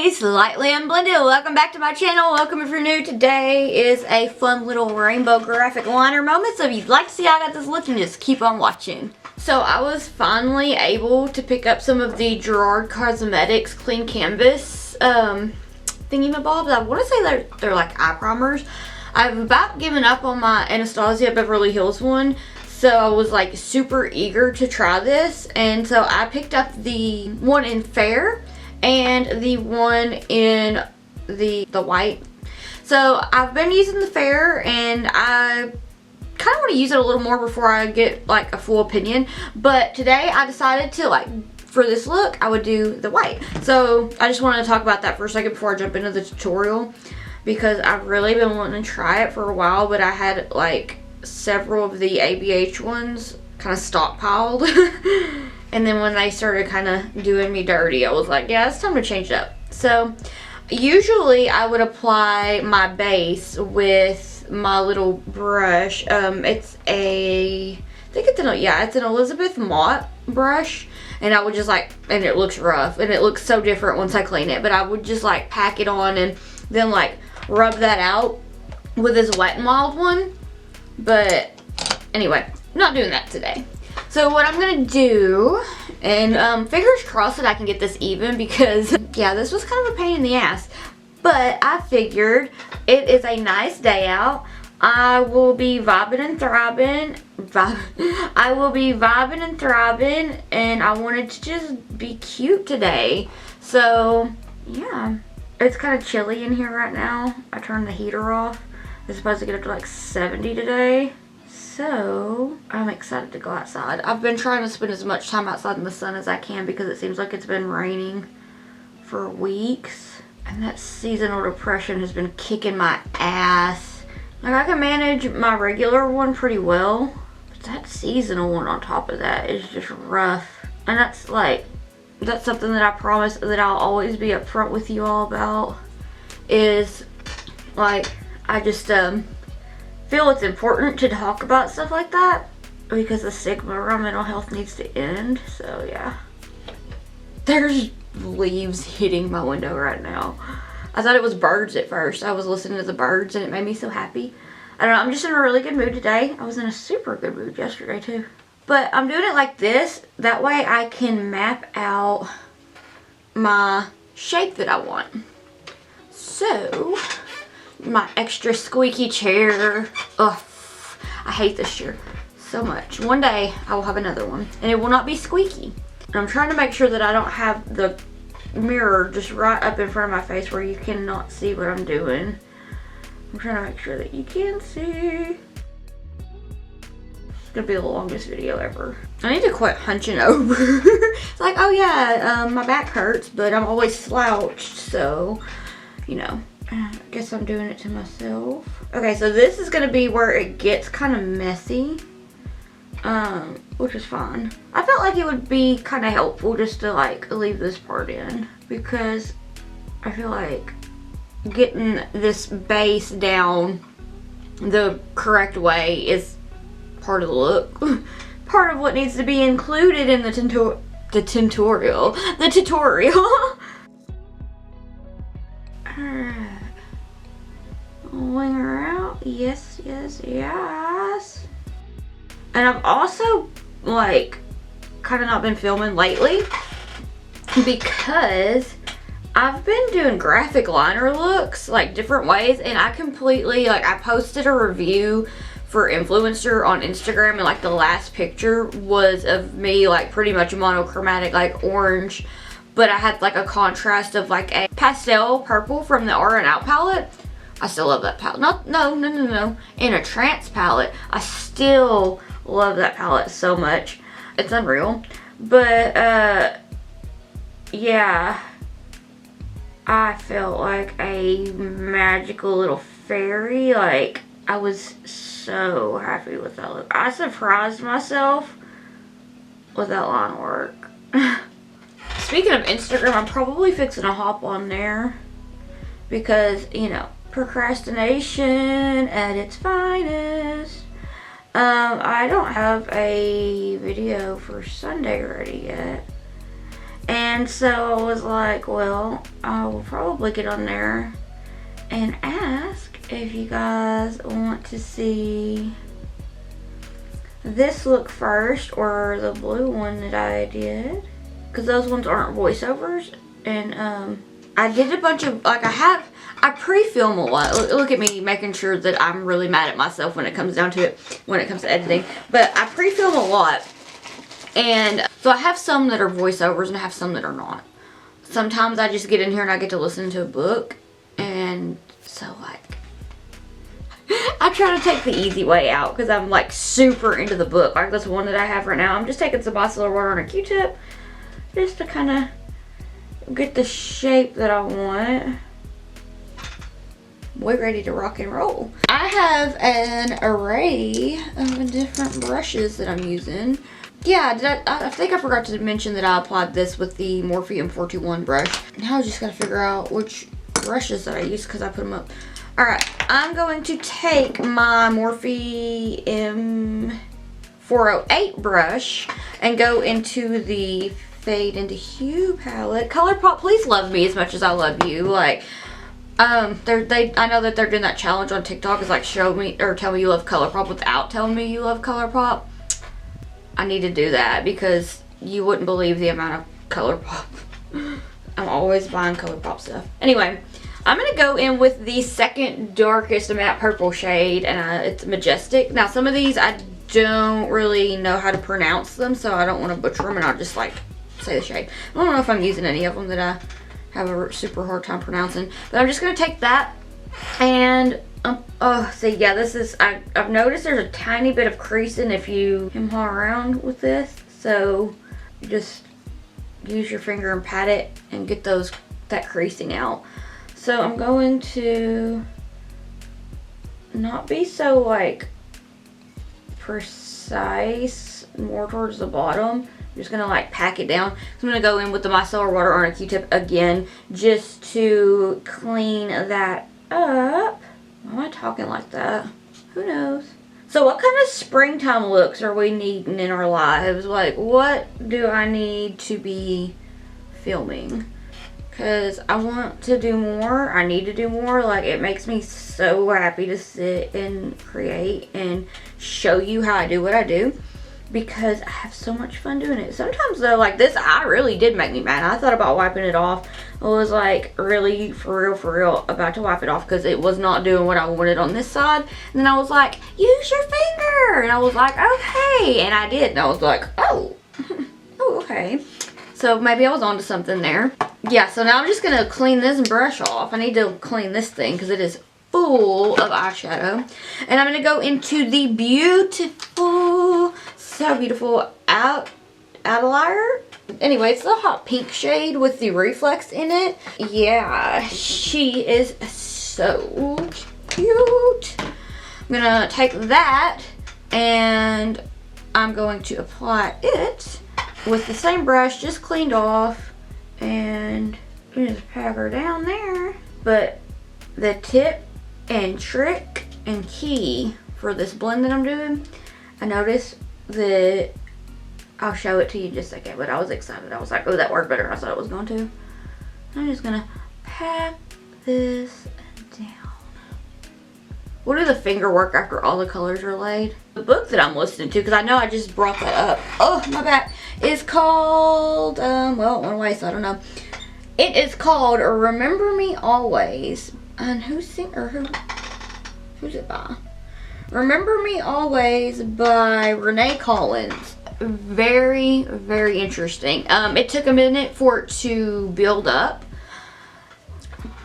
everybody, Slightly Unblended. Welcome back to my channel. Welcome if you're new. Today is a fun little rainbow graphic liner moment. So if you'd like to see how I got this looking, just keep on watching. So I was finally able to pick up some of the Gerard Cosmetics Clean Canvas thingy-mabobs. I want to say they're like eye primers. I've about given up on my Anastasia Beverly Hills one. So I was like super eager to try this. And so I picked up the one in Fair and the one in the white. So I've been using the Fair and I kind of want to use it a little more before I get like a full opinion. But today I decided to for this look I would do the white. So I just wanted to talk about that for a second before I jump into the tutorial, because I've really been wanting to try it for a while, but I had like several of the ABH ones kind of stockpiled. And then when they started kind of doing me dirty, I was like, yeah, it's time to change it up. So usually I would apply my base with my little brush. It's an Elizabeth Mott brush. And I would just and it looks rough and it looks so different once I clean it. But I would just pack it on and then rub that out with this Wet n Wild one. But anyway, not doing that today. So what I'm gonna do, and fingers crossed that I can get this even, because yeah, this was kind of a pain in the ass. But I figured it is a nice day out. I will be vibing and thriving. I will be vibing and thriving, and I wanted to just be cute today. So yeah, it's kind of chilly in here right now. I turned the heater off. It's supposed to get up to 70 today. So I'm excited to go outside. I've been trying to spend as much time outside in the sun as I can because it seems like it's been raining for weeks. And that seasonal depression has been kicking my ass. I can manage my regular one pretty well, but that seasonal one on top of that is just rough. And that's something that I promise that I'll always be upfront with you all about, is I just feel it's important to talk about stuff like that, because the stigma around mental health needs to end. So yeah, there's leaves hitting my window right now. I thought it was birds at first. I was listening to the birds and it made me so happy. I don't know, I'm just in a really good mood today. I was in a super good mood yesterday too. But I'm doing it like this, that way I can map out my shape that I want. So my extra squeaky chair. Ugh, I hate this chair so much. One day I will have another one and it will not be squeaky. And I'm trying to make sure that I don't have the mirror just right up in front of my face where you cannot see what I'm doing. I'm trying to make sure that you can see. It's gonna be the longest video ever. I need to quit hunching over. It's like, oh yeah, my back hurts, but I'm always slouched, so you know. I guess I'm doing it to myself. Okay, so this is gonna be where it gets kind of messy, which is fine. I felt like it would be kind of helpful just to leave this part in, because I feel like getting this base down the correct way is part of the look. Part of what needs to be included in the tutorial. Wing her out. Yes, yes, yes. And I've also kind of not been filming lately because I've been doing graphic liner looks different ways, and I completely I posted a review for influencer on Instagram, and the last picture was of me pretty much monochromatic orange, but I had a contrast of a pastel purple from the R and Out palette. I still love that palette. No. In a trance palette. I still love that palette so much. It's unreal. But, yeah. I felt like a magical little fairy. I was so happy with that look. I surprised myself with that line work. Speaking of Instagram, I'm probably fixing to hop on there because, you know, procrastination at its finest. I don't have a video for Sunday ready yet. And so I was like, well, I will probably get on there and ask if you guys want to see this look first or the blue one that I did, because those ones aren't voiceovers. And I did a bunch of, like, I pre-film a lot. Look at me making sure that I'm really mad at myself when it comes down to it, when it comes to editing. But I pre-film a lot. And so I have some that are voiceovers and I have some that are not. Sometimes I just get in here and I get to listen to a book. And so, like, I try to take the easy way out because I'm, like, super into the book. Like this one that I have right now. I'm just taking some micellar water on a Q-tip just to kind of get the shape that I want. We're ready to rock and roll. I have an array of different brushes that I'm using. Yeah, I think I forgot to mention that I applied this with the Morphe M421 brush. Now I just gotta figure out which brushes that I use because I put them up. Alright, I'm going to take my Morphe M408 brush and go into the Fade into Hue palette. Colourpop, please love me as much as I love you. Like, I know that they're doing that challenge on TikTok. It's like, show me or tell me you love Colourpop without telling me you love Colourpop. I need to do that because you wouldn't believe the amount of Colourpop. I'm always buying Colourpop stuff. Anyway, I'm going to go in with the second darkest matte purple shade, and it's Majestic. Now, some of these I don't really know how to pronounce them, so I don't want to butcher them, and I'll just, like, say the shade. I don't know if I'm using any of them that I have a super hard time pronouncing, but I'm just going to take that and oh, see, yeah, this is, I've noticed there's a tiny bit of creasing if you hem-haw around with this, so you just use your finger and pat it and get that creasing out. So I'm going to not be so, like, precise, more towards the bottom. I'm just gonna, like, pack it down. So I'm gonna go in with the micellar water on a Q-tip again just to clean that up. Why am I talking like that? Who knows? So what kind of springtime looks are we needing in our lives? Like, what do I need to be filming? Because I want to do more. I need to do more. Like, it makes me so happy to sit and create and show you how I do what I do. Because I have so much fun doing it. Sometimes though, like this, I really did make me mad. I thought about wiping it off. I was like really for real about to wipe it off because it was not doing what I wanted on this side. And then I was like, use your finger. And I was like, okay. And I did. And I was like, oh, oh, okay. So maybe I was onto something there. Yeah, so now I'm just going to clean this brush off. I need to clean this thing because it is full of eyeshadow. And I'm going to go into the beautiful, so beautiful Outlier. Anyway, it's the hot pink shade with the reflex in it. Yeah, she is so cute. I'm gonna take that and I'm going to apply it with the same brush, just cleaned off, and just pat her down there. But the tip and trick and key for this blend that I'm doing, I noticed that, I'll show it to you in just a second, but I was excited. I was like, oh, that worked better than I thought it was going to. I'm just gonna pat this down. We'll do the finger work after all the colors are laid. The book that I'm listening to, because I know I just brought that up. Oh, my back. Is called, well, it went away, so I don't know. It is called Remember Me Always. And who's it by? Remember Me Always by Renee Collins. Very, very interesting. It took a minute for it to build up,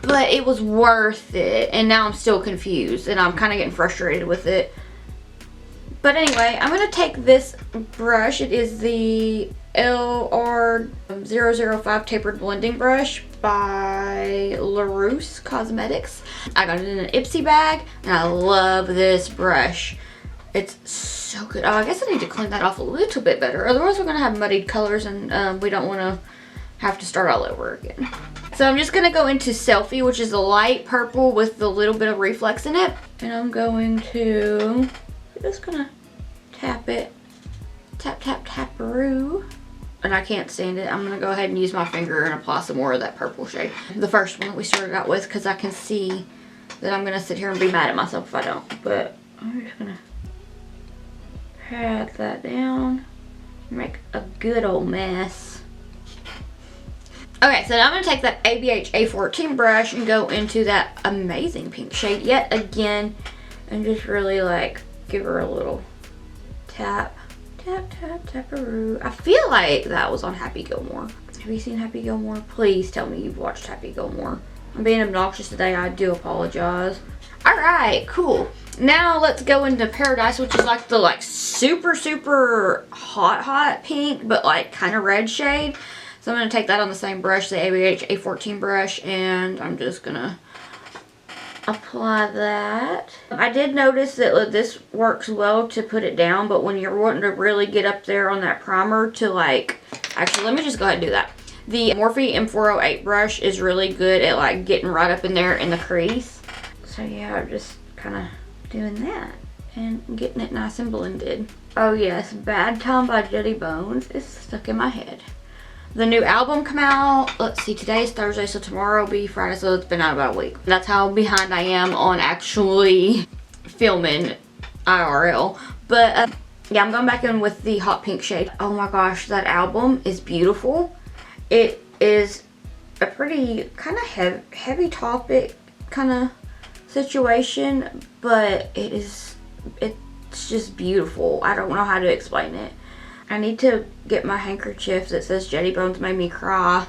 but it was worth it. And now I'm still confused and I'm kind of getting frustrated with it. But anyway, I'm going to take this brush. It is the LR005 Tapered Blending Brush by LaRousse Cosmetics. I got it in an Ipsy bag, and I love this brush. It's so good. Oh, I guess I need to clean that off a little bit better. Otherwise, we're going to have muddied colors, and we don't want to have to start all over again. So I'm just going to go into Selfie, which is a light purple with a little bit of reflex in it. And I'm going to... just gonna tap it, tap, tap, tap-a-roo. and I can't stand it, I'm going to go ahead and use my finger and apply some more of that purple shade. The first one that we started out with, because I can see that I'm going to sit here and be mad at myself if I don't. But I'm just going to pat that down, make a good old mess. Okay, so now I'm going to take that ABH A14 brush and go into that amazing pink shade yet again, and just really like give her a little tap. Tap, tap, taparoo. I feel like that was on Happy Gilmore. Have you seen Happy Gilmore? Please tell me you've watched Happy Gilmore. I'm being obnoxious today. I do apologize. Alright, cool. Now let's go into Paradise, which is like the super, super hot pink, but like kind of red shade. So I'm going to take that on the same brush, the ABH A14 brush, and I'm just going to apply that. I did notice that this works well to put it down, but when you're wanting to really get up there on that primer to like, actually let me just go ahead and do that. The Morphe M408 brush is really good at like getting right up in there in the crease. So yeah, I'm just kind of doing that and getting it nice and blended. Oh yes, Bad Time by Jetty Bones is stuck in my head. The new album come out, let's see, today is Thursday, so tomorrow will be Friday, so it's been out about a week. That's how behind I am on actually filming IRL. But yeah, I'm going back in with the hot pink shade. Oh my gosh, that album is beautiful. It is a pretty kind of heavy topic kind of situation, but it's just beautiful. I don't know how to explain it. I need to get my handkerchief that says Jetty Bones Made Me Cry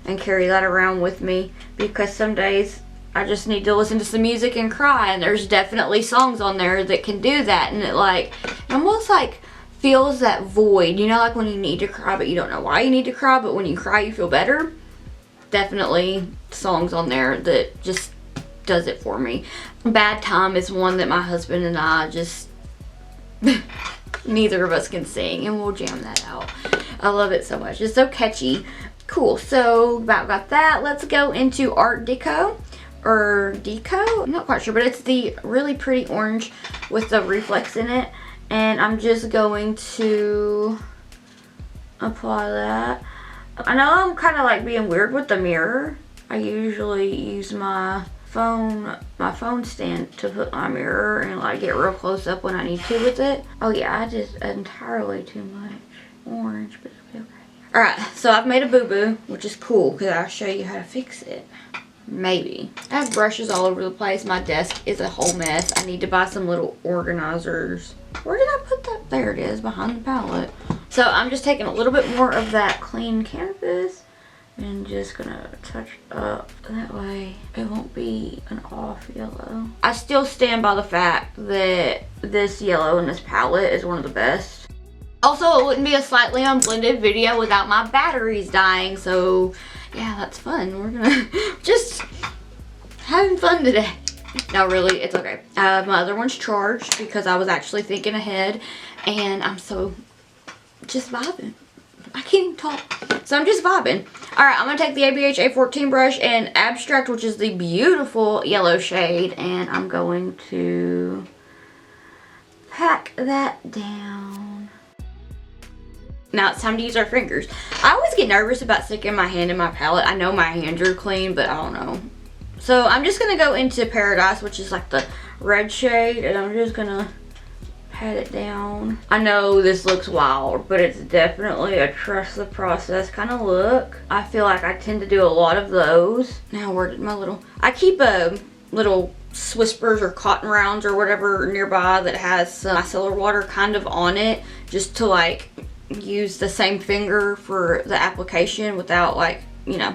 and carry that around with me, because some days I just need to listen to some music and cry, and there's definitely songs on there that can do that, and it almost like feels that void, you know, like when you need to cry but you don't know why you need to cry, but when you cry you feel better. Definitely songs on there that just does it for me. Bad Time is one that my husband and I just neither of us can sing, and we'll jam that out. I love it so much. It's so catchy. Cool. So about got that. Let's go into Art Deco or Deco. I'm not quite sure, but it's the really pretty orange with the reflex in it, and I'm just going to apply that. I know I'm kind of like being weird with the mirror. I usually use my phone stand to put my mirror and like get real close up when I need to with it. Oh yeah, I just entirely too much orange, but it'll be okay. Alright, so I've made a boo-boo, which is cool because I'll show you how to fix it. Maybe. I have brushes all over the place. My desk is a whole mess. I need to buy some little organizers. Where did I put that? There it is, behind the palette. So I'm just taking a little bit more of that clean canvas and just gonna touch up, that way it won't be an off yellow. I still stand by the fact that this yellow in this palette is one of the best. Also, it wouldn't be a Slightly Unblended video without my batteries dying, so yeah, that's fun. We're gonna just having fun today. No, really, it's okay. My other one's charged because I was actually thinking ahead, and I'm so just vibing. I can't even talk. So I'm just vibing. Alright, I'm going to take the ABH A14 brush and Abstract, which is the beautiful yellow shade, and I'm going to pack that down. Now it's time to use our fingers. I always get nervous about sticking my hand in my palette. I know my hands are clean, but I don't know. So I'm just going to go into Paradise, which is like the red shade, and I'm just going to pat it down. I know this looks wild, but it's definitely a trust the process kind of look. I feel like I tend to do a lot of those. Now where did my little, I keep a little Whispers or cotton rounds or whatever nearby that has some micellar water kind of on it, just to like use the same finger for the application without like, you know,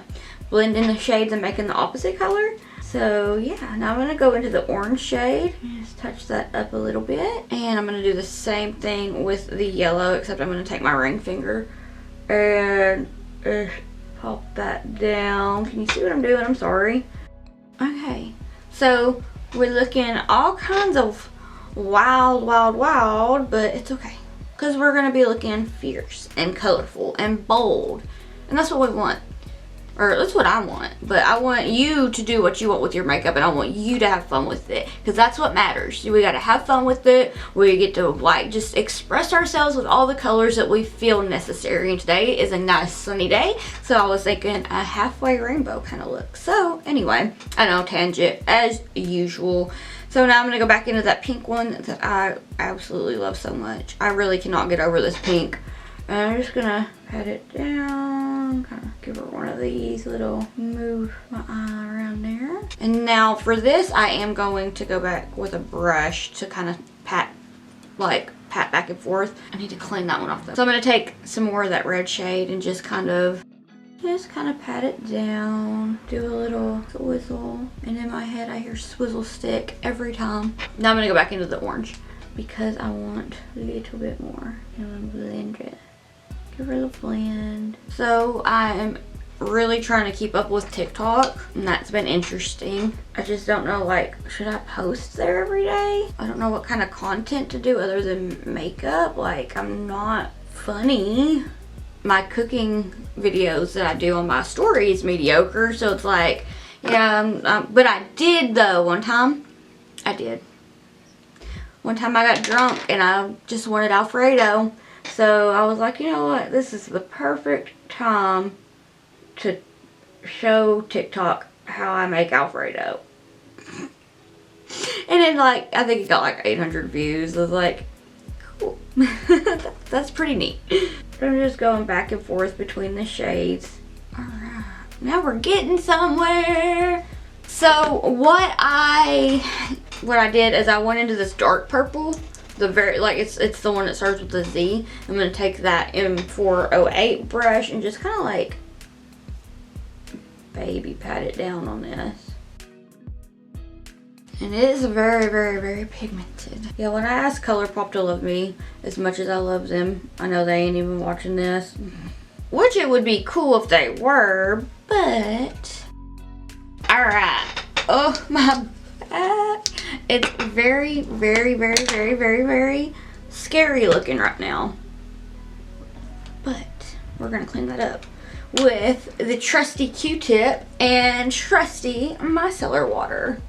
blending the shades and making the opposite color. So yeah, now I'm going to go into the orange shade. Just touch that up a little bit. And I'm going to do the same thing with the yellow, except I'm going to take my ring finger and pop that down. Can you see what I'm doing? I'm sorry. Okay, so we're looking all kinds of wild, but it's okay. Because we're going to be looking fierce and colorful and bold. And that's what we want. Or that's what I want. But I want you to do what you want with your makeup, and I want you to have fun with it. Because that's what matters. We got to have fun with it. We get to like just express ourselves with all the colors that we feel necessary. And today is a nice sunny day. So I was thinking a halfway rainbow kind of look. So anyway, I know, tangent as usual. So now I'm going to go back into that pink one that I absolutely love so much. I really cannot get over this pink. And I'm just going to pat it down, kind of give her one of these little, move my eye around there. And now for this, I am going to go back with a brush to kind of pat back and forth. I need to clean that one off though. So I'm going to take some more of that red shade and just kind of pat it down, do a little swizzle, and in my head I hear swizzle stick every time. Now I'm gonna go back into the orange because I want a little bit more and blend it. Give her a little blend. So I am really trying to keep up with TikTok, and that's been interesting. I just don't know, like, should I post there every day? I don't know what kind of content to do other than makeup. Like, I'm not funny. My cooking videos that I do on my story is mediocre, so it's like, yeah, but I did though one time. One time I got drunk and I just wanted Alfredo, so I was like, you know what, this is the perfect time to show TikTok how I make Alfredo. And then, like, I think it got like 800 views. I was like, cool. That's pretty neat. I'm just going back and forth between the shades. Alright, now we're getting somewhere. So what I did is I went into this dark purple. It's the one that starts with the Z. I'm going to take that M408 brush and just kind of like baby pat it down on this. And it is very, very, very pigmented. Yeah, when I asked Colourpop to love me as much as I love them, I know they ain't even watching this. Which it would be cool if they were, but... Alright. Oh, my back. It's very, very, very, very, very, very scary looking right now. But we're going to clean that up with the trusty Q-tip and trusty micellar water.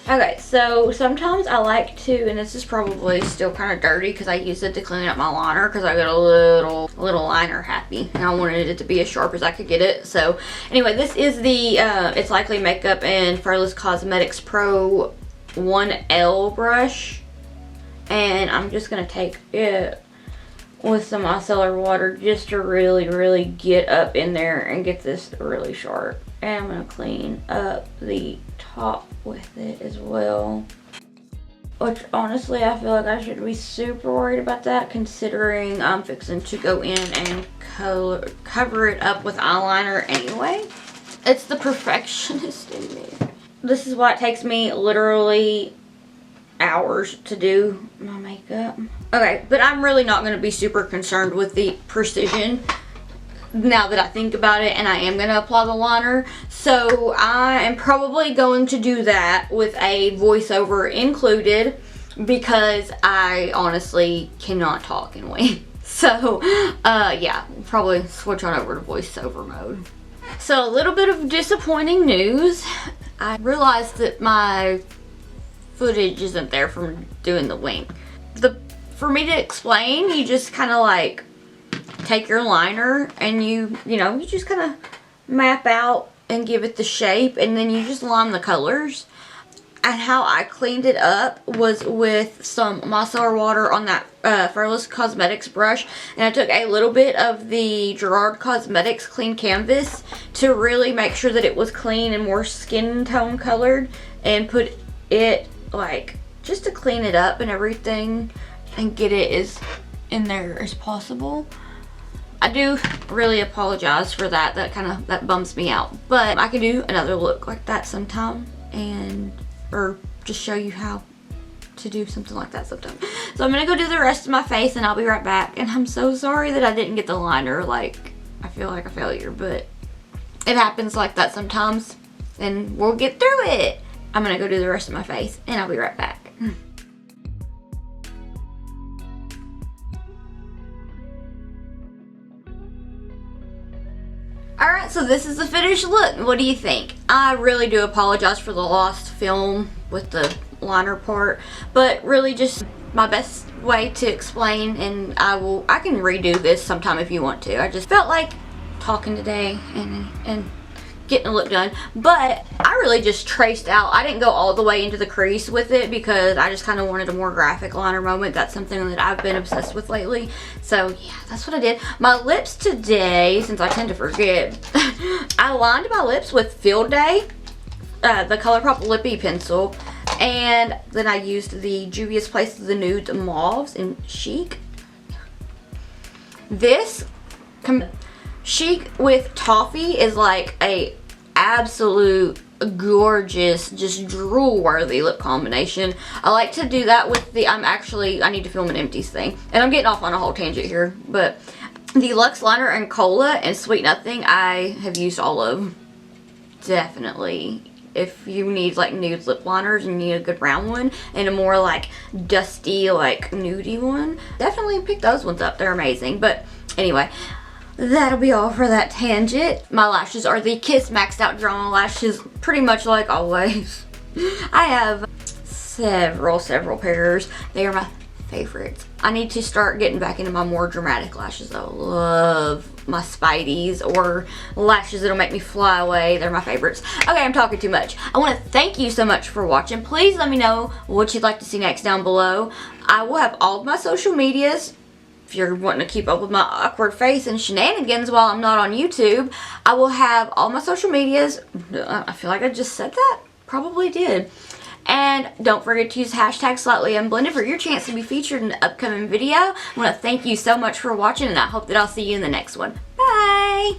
Okay, so sometimes I like to, and this is probably still kind of dirty because I used it to clean up my liner because I got a little liner happy and I wanted it to be as sharp as I could get it. So anyway, this is the It's Likely Makeup and Flawless Cosmetics Pro 1L brush, and I'm just going to take it with some micellar water just to really, really get up in there and get this really sharp. And I'm going to clean up the top with it as well. Which honestly, I feel like I should be super worried about that considering I'm fixing to go in and cover it up with eyeliner anyway. It's the perfectionist in me. This is why it takes me literally hours to do my makeup. Okay, but I'm really not going to be super concerned with the precision now that I think about it, and I am going to apply the liner. So I am probably going to do that with a voiceover included because I honestly cannot talk and wait. So yeah, we'll probably switch on over to voiceover mode. So a little bit of disappointing news. I realized that my footage isn't there from doing the wink. For me to explain, you just kind of like take your liner and you just kind of map out and give it the shape, and then you just line the colors. And how I cleaned it up was with some micellar water on that Flawless Cosmetics brush, and I took a little bit of the Gerard Cosmetics Clean Canvas to really make sure that it was clean and more skin tone colored, and put it like just to clean it up and everything and get it as in there as possible. I do really apologize for that. That bums me out, but I can do another look like that sometime, or just show you how to do something like that sometime. So I'm gonna go do the rest of my face and I'll be right back. And I'm so sorry that I didn't get the liner. Like, I feel like a failure, but it happens like that sometimes and we'll get through it. I'm gonna go do the rest of my face and I'll be right back. Alright, so this is the finished look. What do you think? I really do apologize for the lost film with the liner part, but really just my best way to explain, and I can redo this sometime if you want to. I just felt like talking today and getting a look done, but I really just traced out. I didn't go all the way into the crease with it because I just kind of wanted a more graphic liner moment. That's something that I've been obsessed with lately, so yeah, that's what I did. My lips today, since I tend to forget, I lined my lips with Field Day, the Colourpop Lippy pencil, and then I used the Juvia's Place of the Nude Mauves in Chic. This Chic with Toffee is like a absolute gorgeous, just drool worthy lip combination. I like to do that with the, I need to film an empties thing, and I'm getting off on a whole tangent here, but the Luxe Liner and Cola and Sweet Nothing I have used all of. Definitely, if you need like nude lip liners and you need a good round one and a more like dusty, like nudie one, definitely pick those ones up. They're amazing. But anyway, that'll be all for that tangent. My lashes are the Kiss Maxed Out Drama Lashes, pretty much like always. I have several pairs. They are my favorites. I need to start getting back into my more dramatic lashes though. Love my Spideys or lashes that'll make me fly away. They're my favorites. Okay, I'm talking too much. I want to thank you so much for watching. Please let me know what you'd like to see next down below. I will have all of my social medias. If you're wanting to keep up with my awkward face and shenanigans while I'm not on YouTube, I will have all my social medias. I feel like I just said that. Probably did. And don't forget to use hashtag slightlyunblended for your chance to be featured in an upcoming video. I want to thank you so much for watching, and I hope that I'll see you in the next one. Bye!